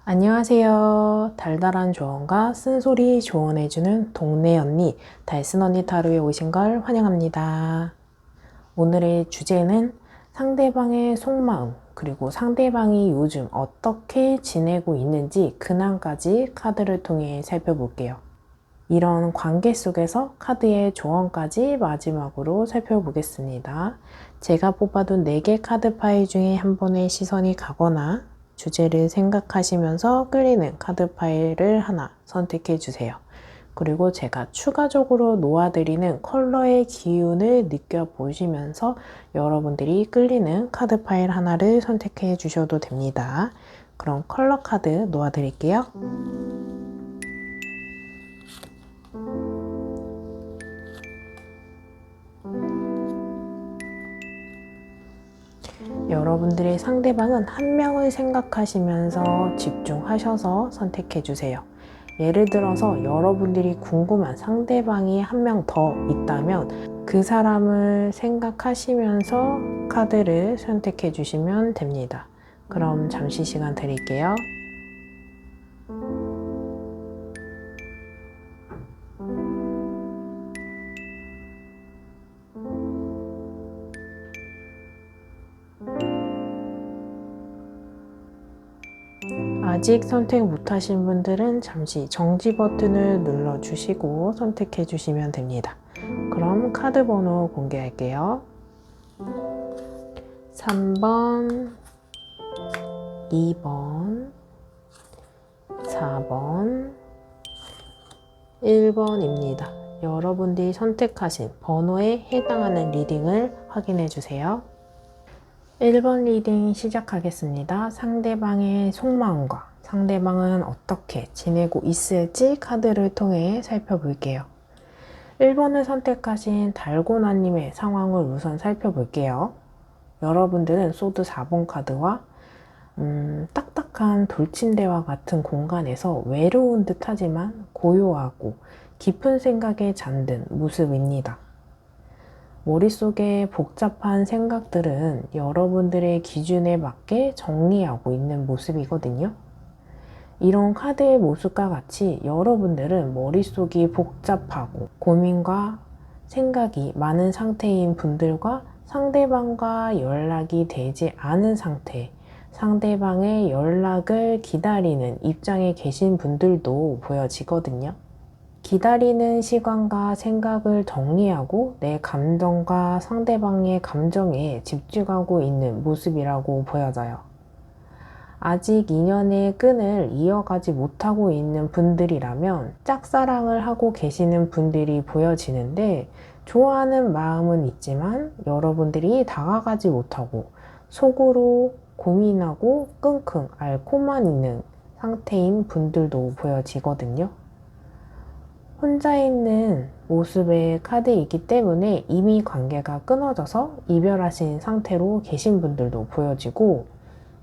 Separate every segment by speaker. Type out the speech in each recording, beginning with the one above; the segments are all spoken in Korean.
Speaker 1: 안녕하세요. 달달한 조언과 쓴소리 조언해주는 동네 언니, 달슨 언니 타로에 오신 걸 환영합니다. 오늘의 주제는 상대방의 속마음, 그리고 상대방이 요즘 어떻게 지내고 있는지 근황까지 카드를 통해 살펴볼게요. 이런 관계 속에서 카드의 조언까지 마지막으로 살펴보겠습니다. 제가 뽑아둔 4개 카드 파일 중에 한 번의 시선이 가거나 주제를 생각하시면서 끌리는 카드 파일을 하나 선택해 주세요. 그리고 제가 추가적으로 놓아드리는 컬러의 기운을 느껴보시면서 여러분들이 끌리는 카드 파일 하나를 선택해 주셔도 됩니다. 그럼 컬러 카드 놓아드릴게요. 여러분들의 상대방은 한 명을 생각하시면서 집중하셔서 선택해 주세요. 예를 들어서 여러분들이 궁금한 상대방이 한 명 더 있다면 그 사람을 생각하시면서 카드를 선택해 주시면 됩니다. 그럼 잠시 시간 드릴게요. 아직 선택 못하신 분들은 잠시 정지 버튼을 눌러주시고 선택해 주시면 됩니다. 그럼 카드 번호 공개할게요. 3번, 2번, 4번, 1번입니다. 여러분들이 선택하신 번호에 해당하는 리딩을 확인해 주세요. 1번 리딩 시작하겠습니다. 상대방의 속마음과 상대방은 어떻게 지내고 있을지 카드를 통해 살펴볼게요. 1번을 선택하신 달고나님의 상황을 우선 살펴볼게요. 여러분들은 소드 4번 카드와 딱딱한 돌침대와 같은 공간에서 외로운 듯 하지만 고요하고 깊은 생각에 잠든 모습입니다. 머릿속에 복잡한 생각들은 여러분들의 기준에 맞게 정리하고 있는 모습이거든요. 이런 카드의 모습과 같이 여러분들은 머릿속이 복잡하고 고민과 생각이 많은 상태인 분들과 상대방과 연락이 되지 않은 상태, 상대방의 연락을 기다리는 입장에 계신 분들도 보여지거든요. 기다리는 시간과 생각을 정리하고 내 감정과 상대방의 감정에 집중하고 있는 모습이라고 보여져요. 아직 인연의 끈을 이어가지 못하고 있는 분들이라면 짝사랑을 하고 계시는 분들이 보여지는데 좋아하는 마음은 있지만 여러분들이 다가가지 못하고 속으로 고민하고 끙끙 앓고만 있는 상태인 분들도 보여지거든요. 혼자 있는 모습의 카드이기 때문에 이미 관계가 끊어져서 이별하신 상태로 계신 분들도 보여지고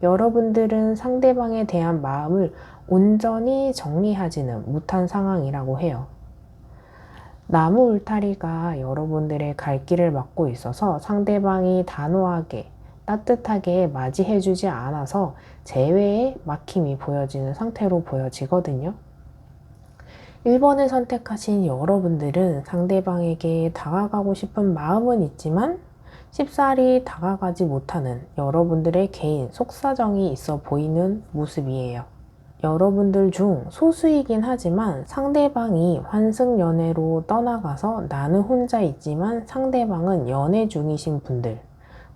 Speaker 1: 여러분들은 상대방에 대한 마음을 온전히 정리하지는 못한 상황이라고 해요. 나무 울타리가 여러분들의 갈 길을 막고 있어서 상대방이 단호하게 따뜻하게 맞이해주지 않아서 재회의 막힘이 보여지는 상태로 보여지거든요. 1번을 선택하신 여러분들은 상대방에게 다가가고 싶은 마음은 있지만 쉽사리 다가가지 못하는 여러분들의 개인 속사정이 있어 보이는 모습이에요. 여러분들 중 소수이긴 하지만 상대방이 환승연애로 떠나가서 나는 혼자 있지만 상대방은 연애 중이신 분들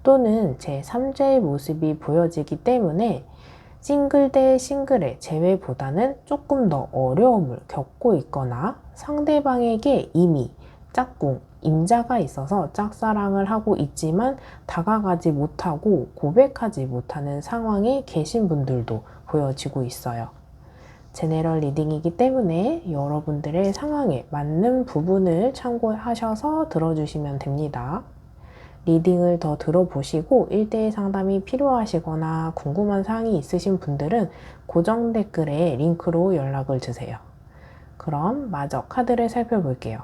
Speaker 1: 또는 제3자의 모습이 보여지기 때문에 싱글 대 싱글의 재회보다는 조금 더 어려움을 겪고 있거나 상대방에게 이미 짝꿍, 임자가 있어서 짝사랑을 하고 있지만 다가가지 못하고 고백하지 못하는 상황에 계신 분들도 보여지고 있어요. 제네럴 리딩이기 때문에 여러분들의 상황에 맞는 부분을 참고하셔서 들어주시면 됩니다. 리딩을 더 들어보시고 1대1 상담이 필요하시거나 궁금한 사항이 있으신 분들은 고정 댓글에 링크로 연락을 주세요. 그럼 마저 카드를 살펴볼게요.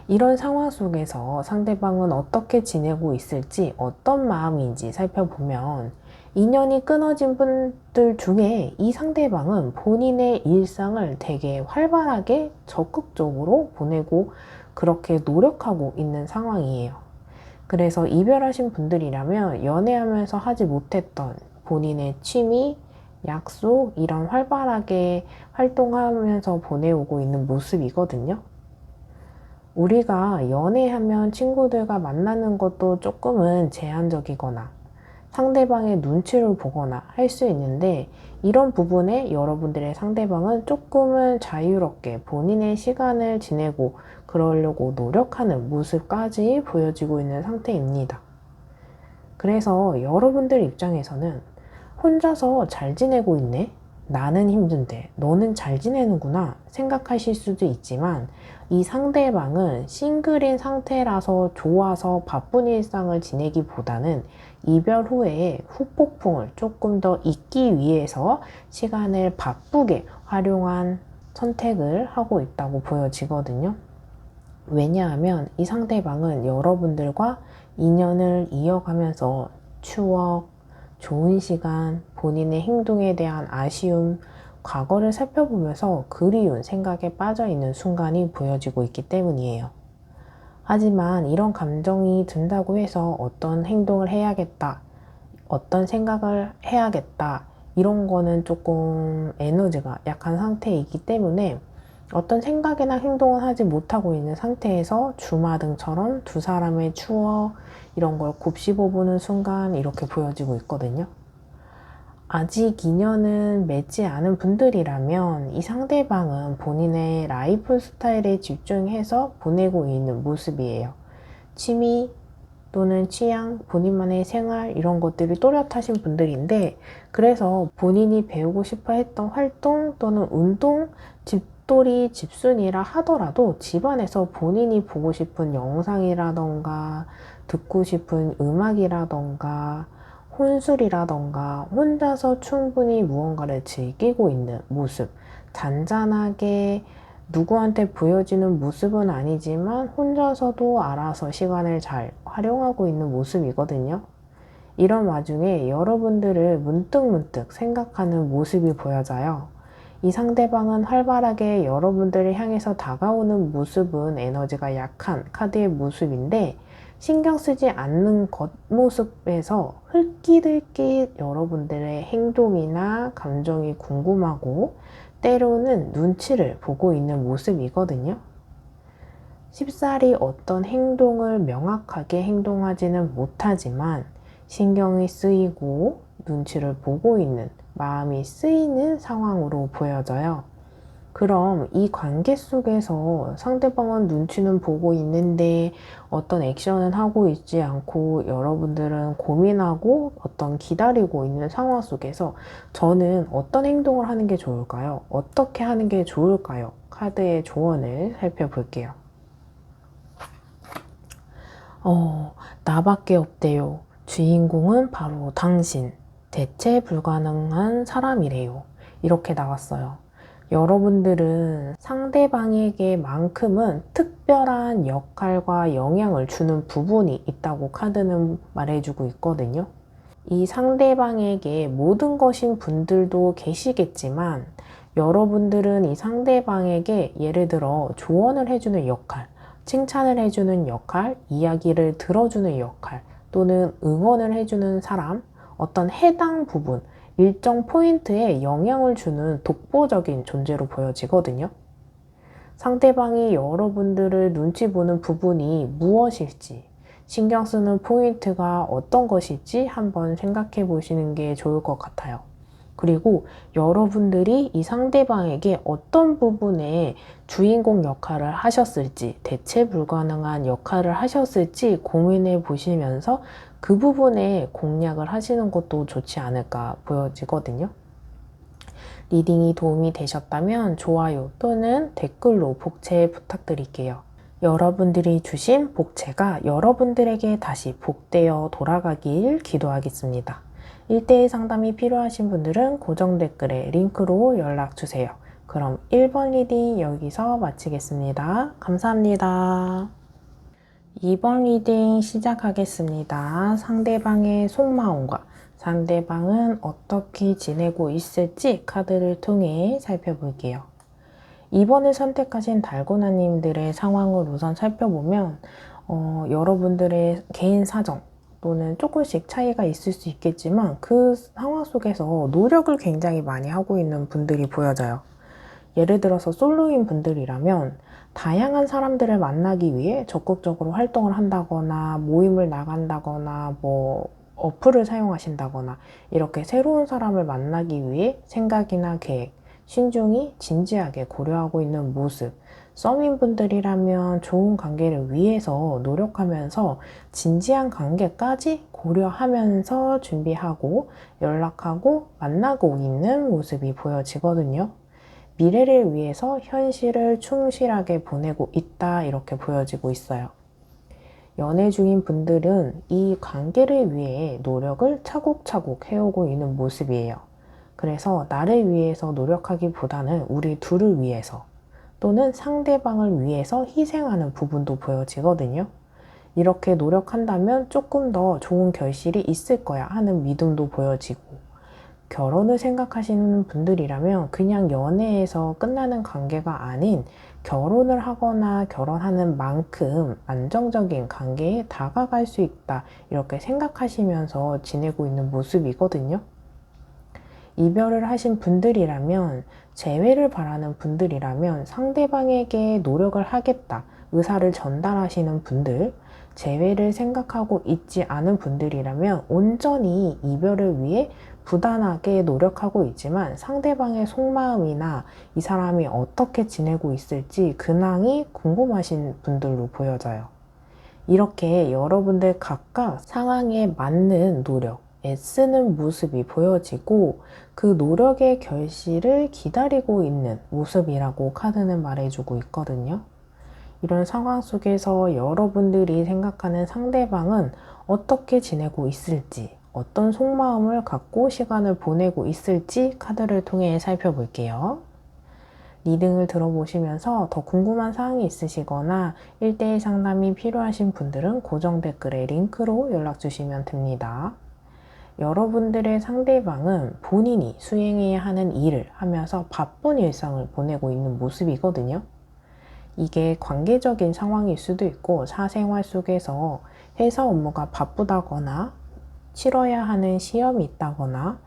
Speaker 1: 이런 상황 속에서 상대방은 어떻게 지내고 있을지, 어떤 마음인지 살펴보면 인연이 끊어진 분들 중에 이 상대방은 본인의 일상을 되게 활발하게 적극적으로 보내고 그렇게 노력하고 있는 상황이에요. 그래서 이별하신 분들이라면 연애하면서 하지 못했던 본인의 취미, 약속 이런 활발하게 활동하면서 보내오고 있는 모습이거든요. 우리가 연애하면 친구들과 만나는 것도 조금은 제한적이거나 상대방의 눈치를 보거나 할 수 있는데, 이런 부분에 여러분들의 상대방은 조금은 자유롭게 본인의 시간을 지내고 그러려고 노력하는 모습까지 보여지고 있는 상태입니다. 그래서 여러분들 입장에서는 혼자서 잘 지내고 있네? 나는 힘든데 너는 잘 지내는구나 생각하실 수도 있지만, 이 상대방은 싱글인 상태라서 좋아서 바쁜 일상을 지내기보다는 이별 후에 후폭풍을 조금 더 잊기 위해서 시간을 바쁘게 활용한 선택을 하고 있다고 보여지거든요. 왜냐하면 이 상대방은 여러분들과 인연을 이어가면서 추억, 좋은 시간, 본인의 행동에 대한 아쉬움, 과거를 살펴보면서 그리운 생각에 빠져 있는 순간이 보여지고 있기 때문이에요. 하지만 이런 감정이 든다고 해서 어떤 행동을 해야겠다, 어떤 생각을 해야겠다, 이런 거는 조금 에너지가 약한 상태이기 때문에 어떤 생각이나 행동을 하지 못하고 있는 상태에서 주마등처럼 두 사람의 추억 이런 걸 곱씹어보는 순간 이렇게 보여지고 있거든요. 아직 인연은 맺지 않은 분들이라면 이 상대방은 본인의 라이프 스타일에 집중해서 보내고 있는 모습이에요. 취미 또는 취향, 본인만의 생활 이런 것들이 또렷하신 분들인데, 그래서 본인이 배우고 싶어 했던 활동 또는 운동, 집돌이, 집순이라 하더라도 집안에서 본인이 보고 싶은 영상이라던가 듣고 싶은 음악이라던가 혼술이라던가 혼자서 충분히 무언가를 즐기고 있는 모습, 잔잔하게 누구한테 보여지는 모습은 아니지만 혼자서도 알아서 시간을 잘 활용하고 있는 모습이거든요. 이런 와중에 여러분들을 문득문득 생각하는 모습이 보여져요. 이 상대방은 활발하게 여러분들을 향해서 다가오는 모습은 에너지가 약한 카드의 모습인데, 신경 쓰지 않는 겉모습에서 흘낏흘낏 여러분들의 행동이나 감정이 궁금하고 때로는 눈치를 보고 있는 모습이거든요. 쉽사리 어떤 행동을 명확하게 행동하지는 못하지만 신경이 쓰이고 눈치를 보고 있는, 마음이 쓰이는 상황으로 보여져요. 그럼 이 관계 속에서 상대방은 눈치는 보고 있는데 어떤 액션은 하고 있지 않고 여러분들은 고민하고 어떤 기다리고 있는 상황 속에서 저는 어떤 행동을 하는 게 좋을까요? 어떻게 하는 게 좋을까요? 카드의 조언을 살펴볼게요. 나밖에 없대요. 주인공은 바로 당신. 대체 불가능한 사람이래요. 이렇게 나왔어요. 여러분들은 상대방에게만큼은 특별한 역할과 영향을 주는 부분이 있다고 카드는 말해주고 있거든요. 이 상대방에게 모든 것인 분들도 계시겠지만, 여러분들은 이 상대방에게 예를 들어 조언을 해주는 역할, 칭찬을 해주는 역할, 이야기를 들어주는 역할, 또는 응원을 해주는 사람, 어떤 해당 부분, 일정 포인트에 영향을 주는 독보적인 존재로 보여지거든요. 상대방이 여러분들을 눈치 보는 부분이 무엇일지, 신경 쓰는 포인트가 어떤 것일지 한번 생각해 보시는 게 좋을 것 같아요. 그리고 여러분들이 이 상대방에게 어떤 부분에 주인공 역할을 하셨을지, 대체 불가능한 역할을 하셨을지 고민해 보시면서 그 부분에 공략을 하시는 것도 좋지 않을까 보여지거든요. 리딩이 도움이 되셨다면 좋아요 또는 댓글로 복채 부탁드릴게요. 여러분들이 주신 복채가 여러분들에게 다시 복되어 돌아가길 기도하겠습니다. 1대1 상담이 필요하신 분들은 고정 댓글에 링크로 연락주세요. 그럼 1번 리딩 여기서 마치겠습니다. 감사합니다. 이번 리딩 시작하겠습니다. 상대방의 속마음과 상대방은 어떻게 지내고 있을지 카드를 통해 살펴볼게요. 이번에 선택하신 달고나님들의 상황을 우선 살펴보면 여러분들의 개인 사정 또는 조금씩 차이가 있을 수 있겠지만 그 상황 속에서 노력을 굉장히 많이 하고 있는 분들이 보여져요. 예를 들어서 솔로인 분들이라면 다양한 사람들을 만나기 위해 적극적으로 활동을 한다거나 모임을 나간다거나 어플을 사용하신다거나 이렇게 새로운 사람을 만나기 위해 생각이나 계획, 신중히 진지하게 고려하고 있는 모습, 썸인 분들이라면 좋은 관계를 위해서 노력하면서 진지한 관계까지 고려하면서 준비하고 연락하고 만나고 있는 모습이 보여지거든요. 미래를 위해서 현실을 충실하게 보내고 있다 이렇게 보여지고 있어요. 연애 중인 분들은 이 관계를 위해 노력을 차곡차곡 해오고 있는 모습이에요. 그래서 나를 위해서 노력하기보다는 우리 둘을 위해서 또는 상대방을 위해서 희생하는 부분도 보여지거든요. 이렇게 노력한다면 조금 더 좋은 결실이 있을 거야 하는 믿음도 보여지고, 결혼을 생각하시는 분들이라면 그냥 연애에서 끝나는 관계가 아닌 결혼을 하거나 결혼하는 만큼 안정적인 관계에 다가갈 수 있다 이렇게 생각하시면서 지내고 있는 모습이거든요. 이별을 하신 분들이라면, 재회를 바라는 분들이라면 상대방에게 노력을 하겠다 의사를 전달하시는 분들, 재회를 생각하고 있지 않은 분들이라면 온전히 이별을 위해 부단하게 노력하고 있지만 상대방의 속마음이나 이 사람이 어떻게 지내고 있을지 근황이 궁금하신 분들로 보여져요. 이렇게 여러분들 각각 상황에 맞는 노력, 애쓰는 모습이 보여지고 그 노력의 결실을 기다리고 있는 모습이라고 카드는 말해주고 있거든요. 이런 상황 속에서 여러분들이 생각하는 상대방은 어떻게 지내고 있을지, 어떤 속마음을 갖고 시간을 보내고 있을지 카드를 통해 살펴볼게요. 리딩을 들어보시면서 더 궁금한 사항이 있으시거나 1대1 상담이 필요하신 분들은 고정 댓글에 링크로 연락 주시면 됩니다. 여러분들의 상대방은 본인이 수행해야 하는 일을 하면서 바쁜 일상을 보내고 있는 모습이거든요. 이게 관계적인 상황일 수도 있고 사생활 속에서 회사 업무가 바쁘다거나 치러야 하는 시험이 있다거나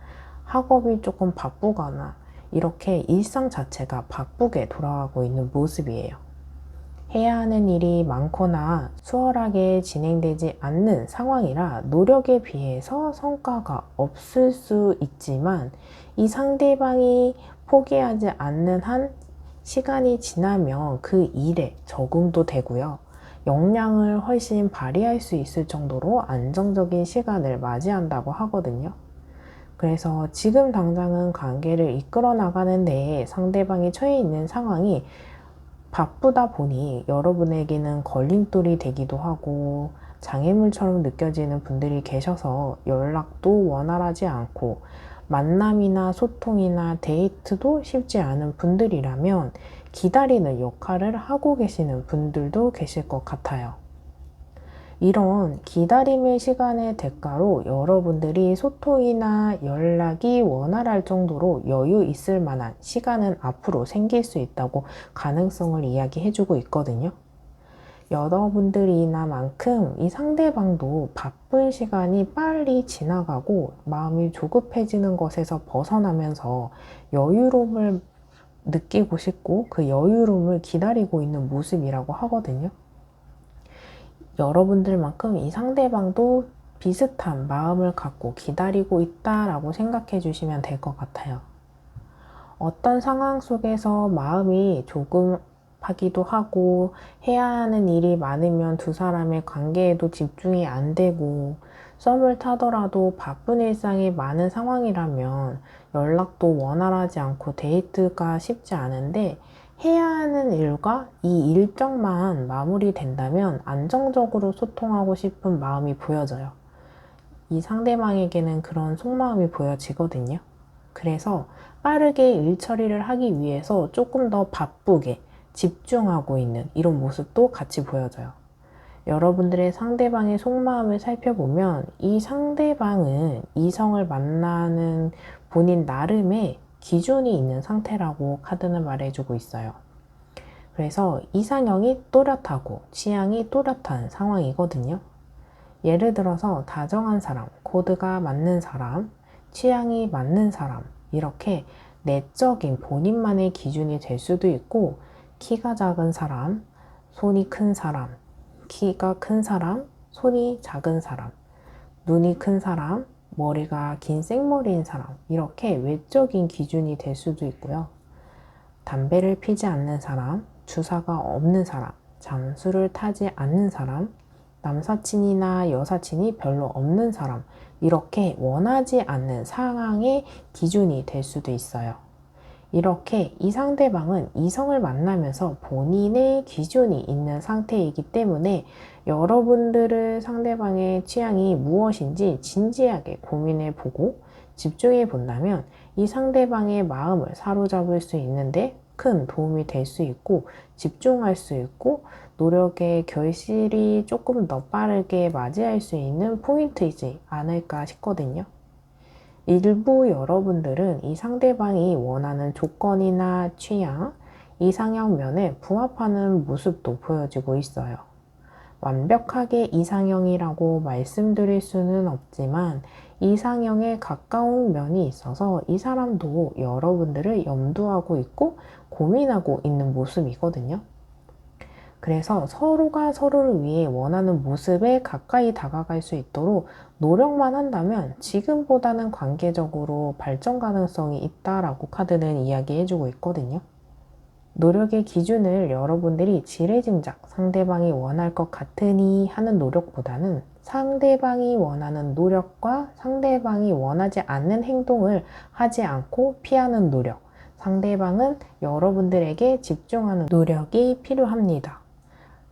Speaker 1: 학업이 조금 바쁘거나 이렇게 일상 자체가 바쁘게 돌아가고 있는 모습이에요. 해야 하는 일이 많거나 수월하게 진행되지 않는 상황이라 노력에 비해서 성과가 없을 수 있지만 이 상대방이 포기하지 않는 한 시간이 지나면 그 일에 적응도 되고요. 역량을 훨씬 발휘할 수 있을 정도로 안정적인 시간을 맞이한다고 하거든요. 그래서 지금 당장은 관계를 이끌어 나가는 데에 상대방이 처해 있는 상황이 바쁘다 보니 여러분에게는 걸림돌이 되기도 하고 장애물처럼 느껴지는 분들이 계셔서 연락도 원활하지 않고 만남이나 소통이나 데이트도 쉽지 않은 분들이라면 기다리는 역할을 하고 계시는 분들도 계실 것 같아요. 이런 기다림의 시간의 대가로 여러분들이 소통이나 연락이 원활할 정도로 여유 있을 만한 시간은 앞으로 생길 수 있다고 가능성을 이야기해주고 있거든요. 여러분들이나만큼 이 상대방도 바쁜 시간이 빨리 지나가고 마음이 조급해지는 것에서 벗어나면서 여유로움을 느끼고 싶고 그 여유로움을 기다리고 있는 모습이라고 하거든요. 여러분들만큼 이 상대방도 비슷한 마음을 갖고 기다리고 있다라고 생각해 주시면 될 것 같아요. 어떤 상황 속에서 마음이 조급하기도 하고 해야 하는 일이 많으면 두 사람의 관계에도 집중이 안 되고 썸을 타더라도 바쁜 일상이 많은 상황이라면 연락도 원활하지 않고 데이트가 쉽지 않은데 해야 하는 일과 이 일정만 마무리된다면 안정적으로 소통하고 싶은 마음이 보여져요. 이 상대방에게는 그런 속마음이 보여지거든요. 그래서 빠르게 일 처리를 하기 위해서 조금 더 바쁘게 집중하고 있는 이런 모습도 같이 보여져요. 여러분들의 상대방의 속마음을 살펴보면 이 상대방은 이성을 만나는 본인 나름의 기준이 있는 상태라고 카드는 말해주고 있어요. 그래서 이상형이 또렷하고 취향이 또렷한 상황이거든요. 예를 들어서 다정한 사람, 코드가 맞는 사람, 취향이 맞는 사람, 이렇게 내적인 본인만의 기준이 될 수도 있고, 키가 작은 사람, 손이 큰 사람, 키가 큰 사람, 손이 작은 사람, 눈이 큰 사람, 머리가 긴 생머리인 사람, 이렇게 외적인 기준이 될 수도 있고요. 담배를 피지 않는 사람, 주사가 없는 사람, 잠수를 타지 않는 사람, 남사친이나 여사친이 별로 없는 사람, 이렇게 원하지 않는 상황의 기준이 될 수도 있어요. 이렇게 이 상대방은 이성을 만나면서 본인의 기준이 있는 상태이기 때문에 여러분들의 상대방의 취향이 무엇인지 진지하게 고민해 보고 집중해 본다면 이 상대방의 마음을 사로잡을 수 있는데 큰 도움이 될 수 있고 집중할 수 있고 노력의 결실이 조금 더 빠르게 맞이할 수 있는 포인트이지 않을까 싶거든요. 일부 여러분들은 이 상대방이 원하는 조건이나 취향, 이상형 면에 부합하는 모습도 보여지고 있어요. 완벽하게 이상형이라고 말씀드릴 수는 없지만 이상형에 가까운 면이 있어서 이 사람도 여러분들을 염두하고 있고 고민하고 있는 모습이거든요. 그래서 서로가 서로를 위해 원하는 모습에 가까이 다가갈 수 있도록 노력만 한다면 지금보다는 관계적으로 발전 가능성이 있다라고 카드는 이야기해주고 있거든요. 노력의 기준을 여러분들이 지레짐작 상대방이 원할 것 같으니 하는 노력보다는 상대방이 원하는 노력과 상대방이 원하지 않는 행동을 하지 않고 피하는 노력, 상대방은 여러분들에게 집중하는 노력이 필요합니다.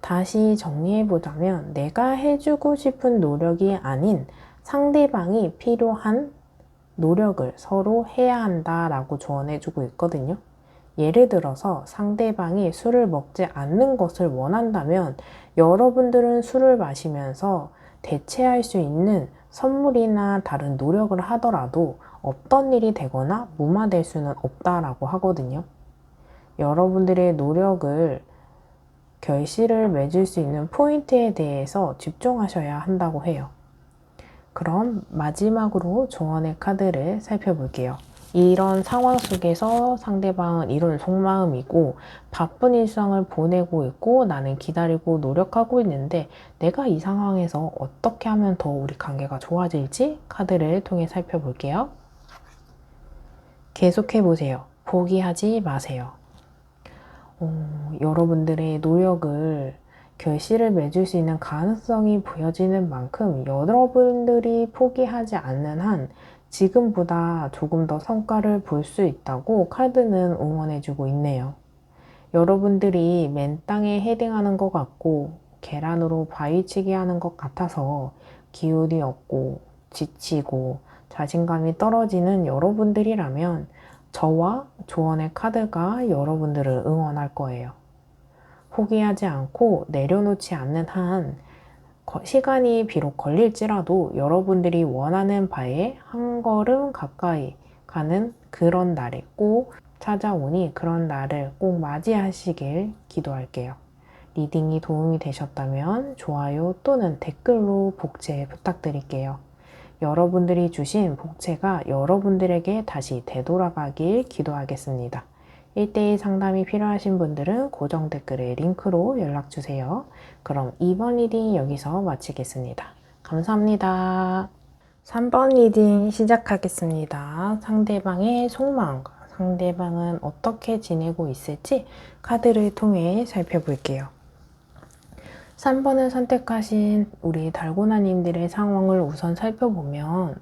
Speaker 1: 다시 정리해보자면 내가 해주고 싶은 노력이 아닌 상대방이 필요한 노력을 서로 해야 한다라고 조언해주고 있거든요. 예를 들어서 상대방이 술을 먹지 않는 것을 원한다면 여러분들은 술을 마시면서 대체할 수 있는 선물이나 다른 노력을 하더라도 없던 일이 되거나 무마될 수는 없다라고 하거든요. 여러분들의 노력을 결실을 맺을 수 있는 포인트에 대해서 집중하셔야 한다고 해요. 그럼 마지막으로 조언의 카드를 살펴볼게요. 이런 상황 속에서 상대방은 이런 속마음이고 바쁜 일상을 보내고 있고 나는 기다리고 노력하고 있는데 내가 이 상황에서 어떻게 하면 더 우리 관계가 좋아질지 카드를 통해 살펴볼게요. 계속해보세요. 포기하지 마세요. 여러분들의 노력을 결실을 맺을 수 있는 가능성이 보여지는 만큼 여러분들이 포기하지 않는 한 지금보다 조금 더 성과를 볼 수 있다고 카드는 응원해주고 있네요. 여러분들이 맨 땅에 헤딩하는 것 같고 계란으로 바위치기 하는 것 같아서 기운이 없고 지치고 자신감이 떨어지는 여러분들이라면 저와 조언의 카드가 여러분들을 응원할 거예요. 포기하지 않고 내려놓지 않는 한 시간이 비록 걸릴지라도 여러분들이 원하는 바에 한 걸음 가까이 가는 그런 날이 꼭 찾아오니 그런 날을 꼭 맞이하시길 기도할게요. 리딩이 도움이 되셨다면 좋아요 또는 댓글로 복제 부탁드릴게요. 여러분들이 주신 복채가 여러분들에게 다시 되돌아가길 기도하겠습니다. 1대1 상담이 필요하신 분들은 고정 댓글에 링크로 연락주세요. 그럼 2번 리딩 여기서 마치겠습니다. 감사합니다. 3번 리딩 시작하겠습니다. 상대방의 속마음과 상대방은 어떻게 지내고 있을지 카드를 통해 살펴볼게요. 3번을 선택하신 우리 달고나님들의 상황을 우선 살펴보면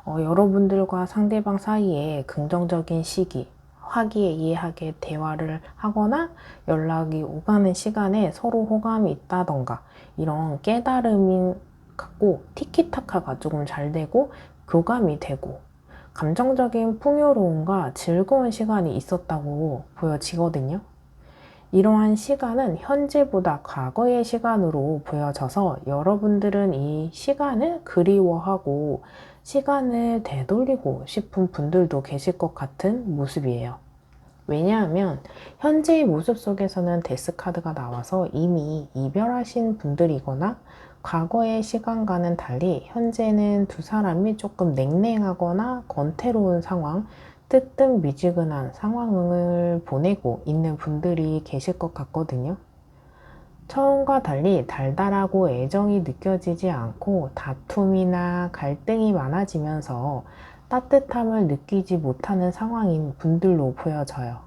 Speaker 1: 여러분들과 상대방 사이에 긍정적인 시기, 화기애애하게 대화를 하거나 연락이 오가는 시간에 서로 호감이 있다던가 이런 깨달음이 갖고 티키타카가 조금 잘 되고 교감이 되고 감정적인 풍요로움과 즐거운 시간이 있었다고 보여지거든요. 이러한 시간은 현재보다 과거의 시간으로 보여져서 여러분들은 이 시간을 그리워하고 시간을 되돌리고 싶은 분들도 계실 것 같은 모습이에요. 왜냐하면 현재의 모습 속에서는 데스카드가 나와서 이미 이별하신 분들이거나 과거의 시간과는 달리 현재는 두 사람이 조금 냉랭하거나 건태로운 상황, 뜨뜻미지근한 상황을 보내고 있는 분들이 계실 것 같거든요. 처음과 달리 달달하고 애정이 느껴지지 않고 다툼이나 갈등이 많아지면서 따뜻함을 느끼지 못하는 상황인 분들로 보여져요.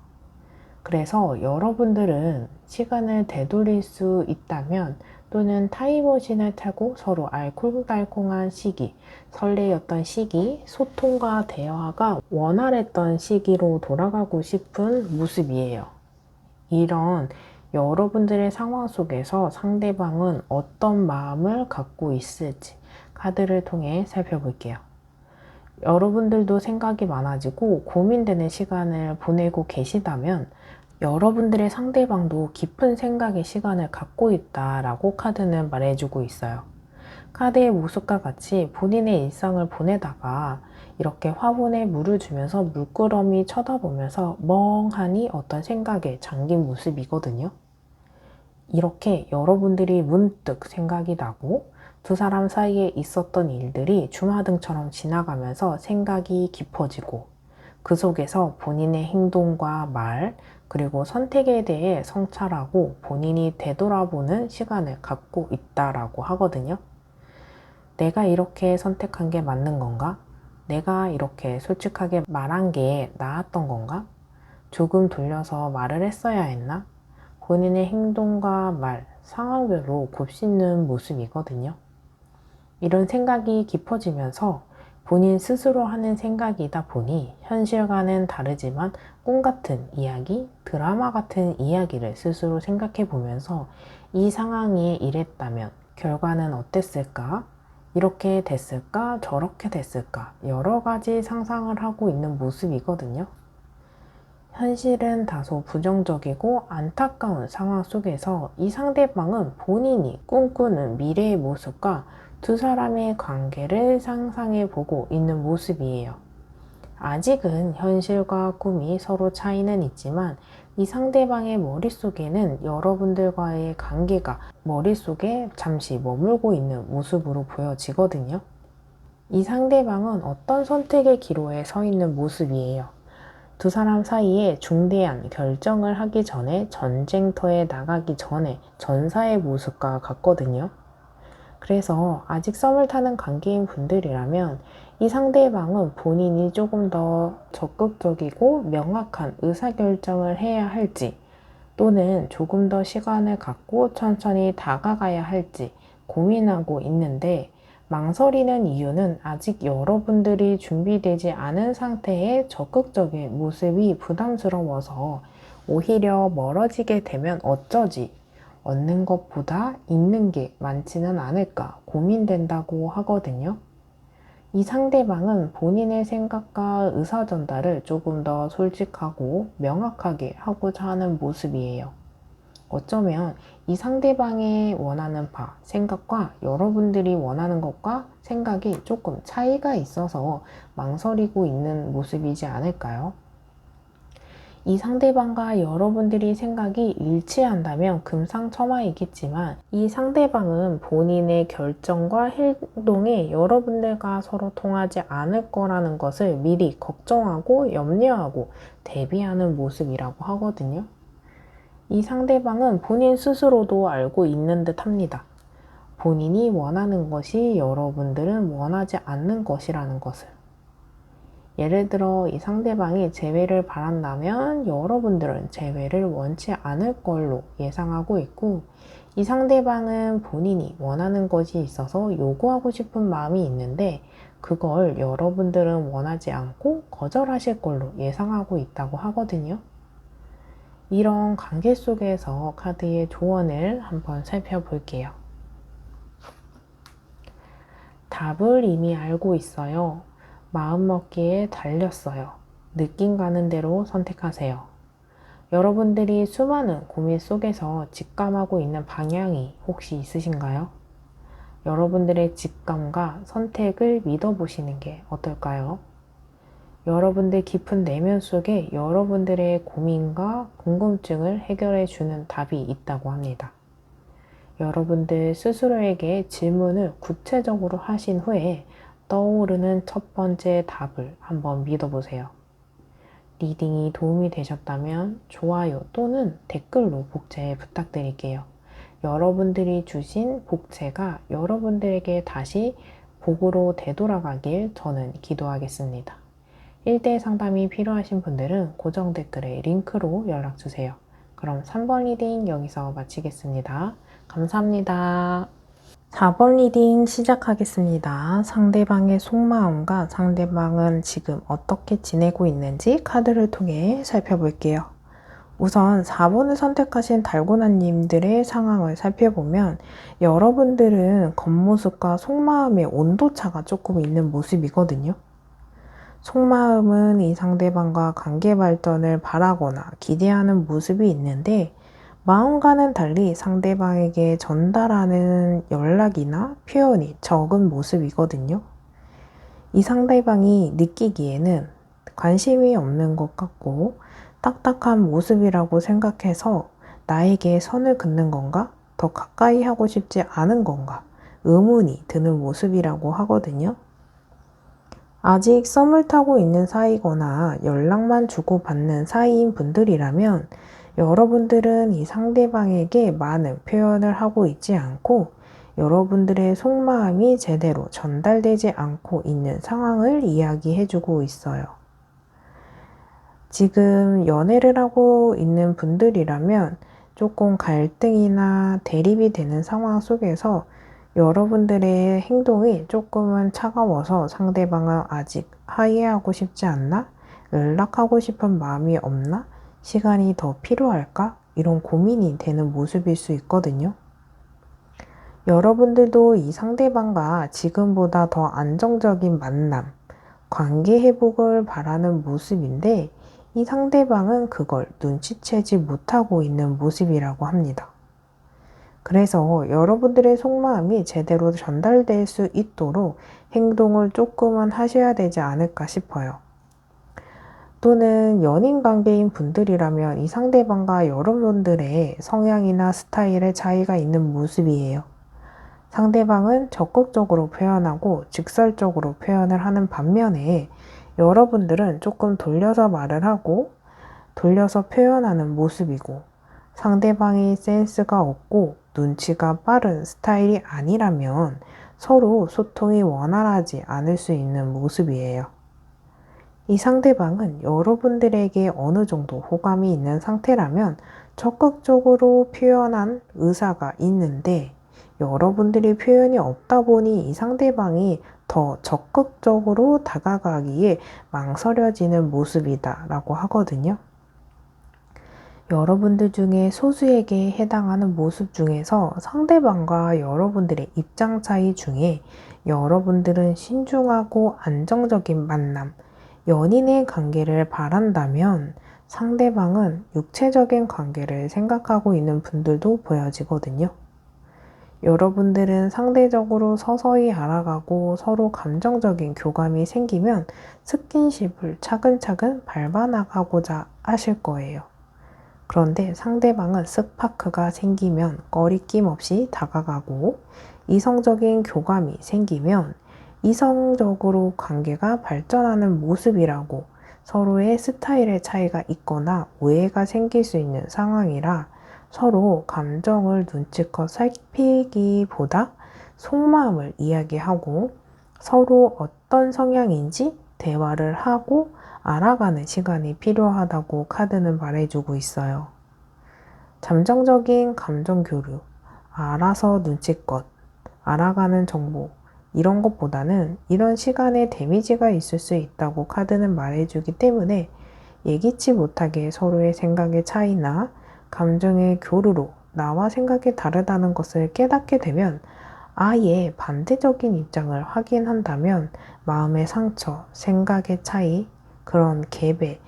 Speaker 1: 그래서 여러분들은 시간을 되돌릴 수 있다면 또는 타임머신을 타고 서로 알콩달콩한 시기, 설레였던 시기, 소통과 대화가 원활했던 시기로 돌아가고 싶은 모습이에요. 이런 여러분들의 상황 속에서 상대방은 어떤 마음을 갖고 있을지 카드를 통해 살펴볼게요. 여러분들도 생각이 많아지고 고민되는 시간을 보내고 계시다면 여러분들의 상대방도 깊은 생각의 시간을 갖고 있다라고 카드는 말해주고 있어요. 카드의 모습과 같이 본인의 일상을 보내다가 이렇게 화분에 물을 주면서 물끄러미 쳐다보면서 멍하니 어떤 생각에 잠긴 모습이거든요. 이렇게 여러분들이 문득 생각이 나고 두 사람 사이에 있었던 일들이 주마등처럼 지나가면서 생각이 깊어지고 그 속에서 본인의 행동과 말 그리고 선택에 대해 성찰하고 본인이 되돌아보는 시간을 갖고 있다라고 하거든요. 내가 이렇게 선택한 게 맞는 건가? 내가 이렇게 솔직하게 말한 게 나았던 건가? 조금 돌려서 말을 했어야 했나? 본인의 행동과 말, 상황별로 곱씹는 모습이거든요. 이런 생각이 깊어지면서 본인 스스로 하는 생각이다 보니 현실과는 다르지만 꿈 같은 이야기, 드라마 같은 이야기를 스스로 생각해 보면서 이 상황이 이랬다면 결과는 어땠을까? 이렇게 됐을까? 저렇게 됐을까? 여러 가지 상상을 하고 있는 모습이거든요. 현실은 다소 부정적이고 안타까운 상황 속에서 이 상대방은 본인이 꿈꾸는 미래의 모습과 두 사람의 관계를 상상해 보고 있는 모습이에요. 아직은 현실과 꿈이 서로 차이는 있지만 이 상대방의 머릿속에는 여러분들과의 관계가 머릿속에 잠시 머물고 있는 모습으로 보여지거든요. 이 상대방은 어떤 선택의 기로에 서 있는 모습이에요. 두 사람 사이에 중대한 결정을 하기 전에 전쟁터에 나가기 전에 전사의 모습과 같거든요. 그래서 아직 썸을 타는 관계인 분들이라면 이 상대방은 본인이 조금 더 적극적이고 명확한 의사결정을 해야 할지 또는 조금 더 시간을 갖고 천천히 다가가야 할지 고민하고 있는데 망설이는 이유는 아직 여러분들이 준비되지 않은 상태의 적극적인 모습이 부담스러워서 오히려 멀어지게 되면 어쩌지? 얻는 것보다 잃는 게 많지는 않을까 고민된다고 하거든요. 이 상대방은 본인의 생각과 의사 전달을 조금 더 솔직하고 명확하게 하고자 하는 모습이에요. 어쩌면 이 상대방이 원하는 바, 생각과 여러분들이 원하는 것과 생각이 조금 차이가 있어서 망설이고 있는 모습이지 않을까요? 이 상대방과 여러분들이 생각이 일치한다면 금상첨화이겠지만 이 상대방은 본인의 결정과 행동이 여러분들과 서로 통하지 않을 거라는 것을 미리 걱정하고 염려하고 대비하는 모습이라고 하거든요. 이 상대방은 본인 스스로도 알고 있는 듯 합니다. 본인이 원하는 것이 여러분들은 원하지 않는 것이라는 것을. 예를 들어 이 상대방이 재회를 바란다면 여러분들은 재회를 원치 않을 걸로 예상하고 있고 이 상대방은 본인이 원하는 것이 있어서 요구하고 싶은 마음이 있는데 그걸 여러분들은 원하지 않고 거절하실 걸로 예상하고 있다고 하거든요. 이런 관계 속에서 카드의 조언을 한번 살펴볼게요. 답을 이미 알고 있어요. 마음먹기에 달렸어요. 느낌 가는 대로 선택하세요. 여러분들이 수많은 고민 속에서 직감하고 있는 방향이 혹시 있으신가요? 여러분들의 직감과 선택을 믿어보시는 게 어떨까요? 여러분들 깊은 내면 속에 여러분들의 고민과 궁금증을 해결해 주는 답이 있다고 합니다. 여러분들 스스로에게 질문을 구체적으로 하신 후에 떠오르는 첫 번째 답을 한번 믿어보세요. 리딩이 도움이 되셨다면 좋아요 또는 댓글로 복제 부탁드릴게요. 여러분들이 주신 복제가 여러분들에게 다시 복으로 되돌아가길 저는 기도하겠습니다. 1대1 상담이 필요하신 분들은 고정 댓글에 링크로 연락주세요. 그럼 3번 리딩 여기서 마치겠습니다. 감사합니다. 4번 리딩 시작하겠습니다. 상대방의 속마음과 상대방은 지금 어떻게 지내고 있는지 카드를 통해 살펴볼게요. 우선 4번을 선택하신 달고나님들의 상황을 살펴보면 여러분들은 겉모습과 속마음의 온도차가 조금 있는 모습이거든요. 속마음은 이 상대방과 관계 발전을 바라거나 기대하는 모습이 있는데 마음과는 달리 상대방에게 전달하는 연락이나 표현이 적은 모습이거든요. 이 상대방이 느끼기에는 관심이 없는 것 같고 딱딱한 모습이라고 생각해서 나에게 선을 긋는 건가? 더 가까이 하고 싶지 않은 건가? 의문이 드는 모습이라고 하거든요. 아직 썸을 타고 있는 사이거나 연락만 주고받는 사이인 분들이라면 여러분들은 이 상대방에게 많은 표현을 하고 있지 않고 여러분들의 속마음이 제대로 전달되지 않고 있는 상황을 이야기해주고 있어요. 지금 연애를 하고 있는 분들이라면 조금 갈등이나 대립이 되는 상황 속에서 여러분들의 행동이 조금은 차가워서 상대방은 아직 화해하고 싶지 않나? 연락하고 싶은 마음이 없나? 시간이 더 필요할까? 이런 고민이 되는 모습일 수 있거든요. 여러분들도 이 상대방과 지금보다 더 안정적인 만남, 관계 회복을 바라는 모습인데 이 상대방은 그걸 눈치채지 못하고 있는 모습이라고 합니다. 그래서 여러분들의 속마음이 제대로 전달될 수 있도록 행동을 조금은 하셔야 되지 않을까 싶어요. 또는 연인 관계인 분들이라면 이 상대방과 여러분들의 성향이나 스타일의 차이가 있는 모습이에요. 상대방은 적극적으로 표현하고 직설적으로 표현을 하는 반면에 여러분들은 조금 돌려서 말을 하고 돌려서 표현하는 모습이고 상대방이 센스가 없고 눈치가 빠른 스타일이 아니라면 서로 소통이 원활하지 않을 수 있는 모습이에요. 이 상대방은 여러분들에게 어느 정도 호감이 있는 상태라면 적극적으로 표현한 의사가 있는데 여러분들이 표현이 없다 보니 이 상대방이 더 적극적으로 다가가기에 망설여지는 모습이다 라고 하거든요. 여러분들 중에 소수에게 해당하는 모습 중에서 상대방과 여러분들의 입장 차이 중에 여러분들은 신중하고 안정적인 만남, 연인의 관계를 바란다면 상대방은 육체적인 관계를 생각하고 있는 분들도 보여지거든요. 여러분들은 상대적으로 서서히 알아가고 서로 감정적인 교감이 생기면 스킨십을 차근차근 밟아나가고자 하실 거예요. 그런데 상대방은 스파크가 생기면 꺼리낌 없이 다가가고 이성적인 교감이 생기면 이성적으로 관계가 발전하는 모습이라고 서로의 스타일의 차이가 있거나 오해가 생길 수 있는 상황이라 서로 감정을 눈치껏 살피기보다 속마음을 이야기하고 서로 어떤 성향인지 대화를 하고 알아가는 시간이 필요하다고 카드는 말해주고 있어요. 잠정적인 감정 교류, 알아서 눈치껏 알아가는 정보 이런 것보다는 이런 시간에 데미지가 있을 수 있다고 카드는 말해주기 때문에 예기치 못하게 서로의 생각의 차이나 감정의 교류로 나와 생각이 다르다는 것을 깨닫게 되면 아예 반대적인 입장을 확인한다면 마음의 상처, 생각의 차이, 그런 갭에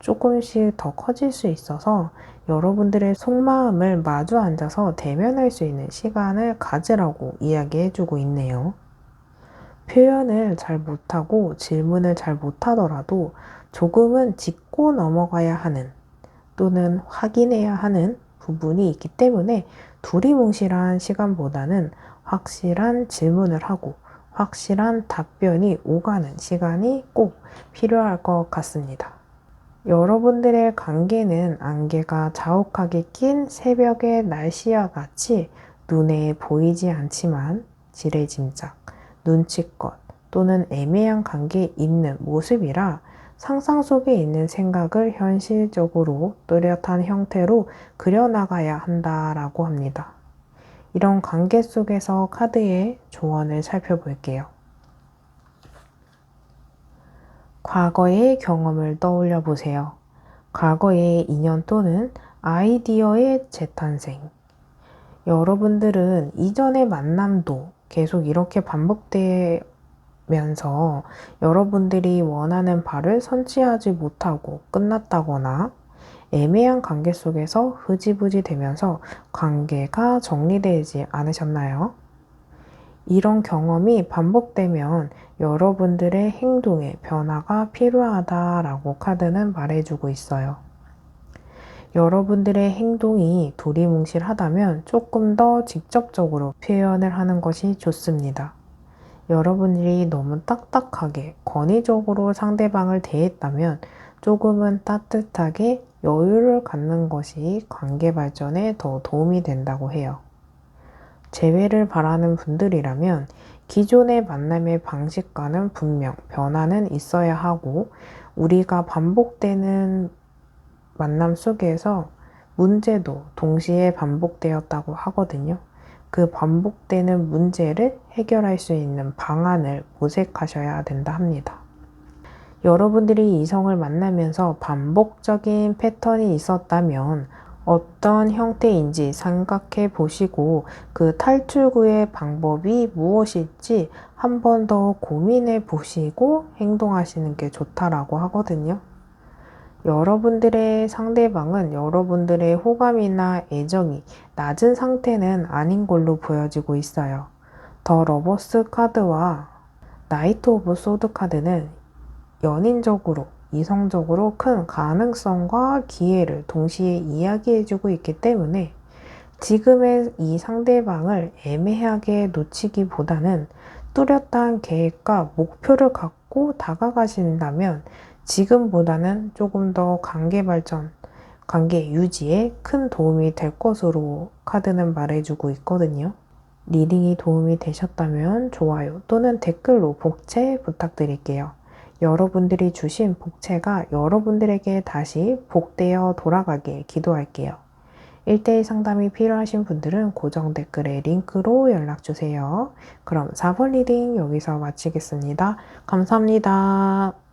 Speaker 1: 조금씩 더 커질 수 있어서 여러분들의 속마음을 마주 앉아서 대면할 수 있는 시간을 가지라고 이야기해주고 있네요. 표현을 잘 못하고 질문을 잘 못하더라도 조금은 짚고 넘어가야 하는 또는 확인해야 하는 부분이 있기 때문에 두리뭉실한 시간보다는 확실한 질문을 하고 확실한 답변이 오가는 시간이 꼭 필요할 것 같습니다. 여러분들의 관계는 안개가 자욱하게 낀 새벽의 날씨와 같이 눈에 보이지 않지만 지레짐작, 눈치껏 또는 애매한 관계에 있는 모습이라 상상 속에 있는 생각을 현실적으로 뚜렷한 형태로 그려나가야 한다라고 합니다. 이런 관계 속에서 카드의 조언을 살펴볼게요. 과거의 경험을 떠올려 보세요. 과거의 인연 또는 아이디어의 재탄생. 여러분들은 이전의 만남도 계속 이렇게 반복되면서 여러분들이 원하는 바를 성취하지 못하고 끝났다거나 애매한 관계 속에서 흐지부지 되면서 관계가 정리되지 않으셨나요? 이런 경험이 반복되면 여러분들의 행동에 변화가 필요하다라고 카드는 말해주고 있어요. 여러분들의 행동이 두리뭉실하다면 조금 더 직접적으로 표현을 하는 것이 좋습니다. 여러분들이 너무 딱딱하게 권위적으로 상대방을 대했다면 조금은 따뜻하게 여유를 갖는 것이 관계 발전에 더 도움이 된다고 해요. 재회를 바라는 분들이라면 기존의 만남의 방식과는 분명 변화는 있어야 하고 우리가 반복되는 만남 속에서 문제도 동시에 반복되었다고 하거든요. 그 반복되는 문제를 해결할 수 있는 방안을 모색하셔야 된다 합니다. 여러분들이 이성을 만나면서 반복적인 패턴이 있었다면 어떤 형태인지 생각해 보시고 그 탈출구의 방법이 무엇일지 한 번 더 고민해 보시고 행동하시는 게 좋다라고 하거든요. 여러분들의 상대방은 여러분들의 호감이나 애정이 낮은 상태는 아닌 걸로 보여지고 있어요. 더 러버스 카드와 나이트 오브 소드 카드는 연인적으로, 이성적으로 큰 가능성과 기회를 동시에 이야기해주고 있기 때문에 지금의 이 상대방을 애매하게 놓치기보다는 뚜렷한 계획과 목표를 갖고 다가가신다면 지금보다는 조금 더 관계 발전, 관계 유지에 큰 도움이 될 것으로 카드는 말해주고 있거든요. 리딩이 도움이 되셨다면 좋아요 또는 댓글로 복채 부탁드릴게요. 여러분들이 주신 복채가 여러분들에게 다시 복되어 돌아가길 기도할게요. 1대1 상담이 필요하신 분들은 고정 댓글에 링크로 연락주세요. 그럼 4번 리딩 여기서 마치겠습니다. 감사합니다.